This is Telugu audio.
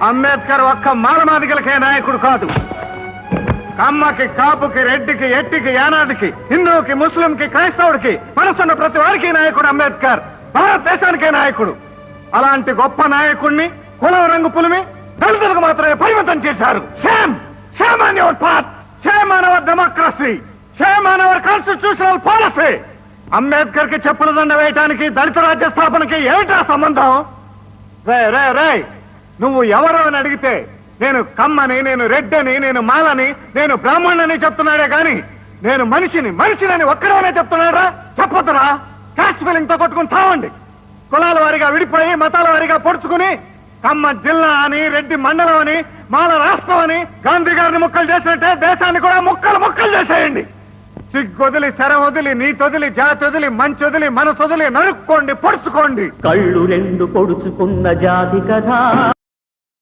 అంబేద్కర్ ఒక్క మాలమాదిగలకే నాయకుడు కాదు. కమ్మకి, కాపుకి, రెడ్డికి, ఎట్టికి, యానాదికి, హిందువుకి, ముస్లింకి, క్రైస్తవుడికి మనసున్న ప్రతి వారికి నాయకుడు అంబేద్కర్. భారతదేశానికే నాయకుడు. అలాంటి గొప్ప నాయకుడిని కులం రంగు పులిమి దళితులకు మాత్రమే పరిమితం చేశారు. Shame shame on your part, shame on our democracy, shame on hour constitutional policy. Ambedkar కి చెప్పుల దండ వేయటానికి దళిత రాజ్య స్థాపనకి ఏమిటా సంబంధం? రే రే రే నువ్వు ఎవరు అని అడిగితే నేను కమ్మని, నేను రెడ్డని, నేను మాలని, నేను బ్రాహ్మణని చెప్తున్నాడే గాని నేను మనిషిని ఒక్కడనే చెప్తున్నాడా? చెప్పొద్దురా. కాస్ట్ ఫీలింగ్ తో కొట్టుకుని తావండి. కులాల వారిగా విడిపోయి మతాల వారిగా పొడుచుకుని కమ్మ జిల్లా అని, రెడ్డి మండలం అని, మాల రాష్ట్రం అని గాంధీ గారిని ముక్కలు చేసినట్టే దేశాన్ని కూడా ముక్కలు చేసేయండి. సిగ్గొదిలి, శర వదిలి, నీతొదిలి, జాతి వదిలి, మంచొదిలి, మనసొదిలి నరుక్కోండి, పొడుచుకోండి. కళ్ళు రెండు పొడుచుకున్న జాతి కథ.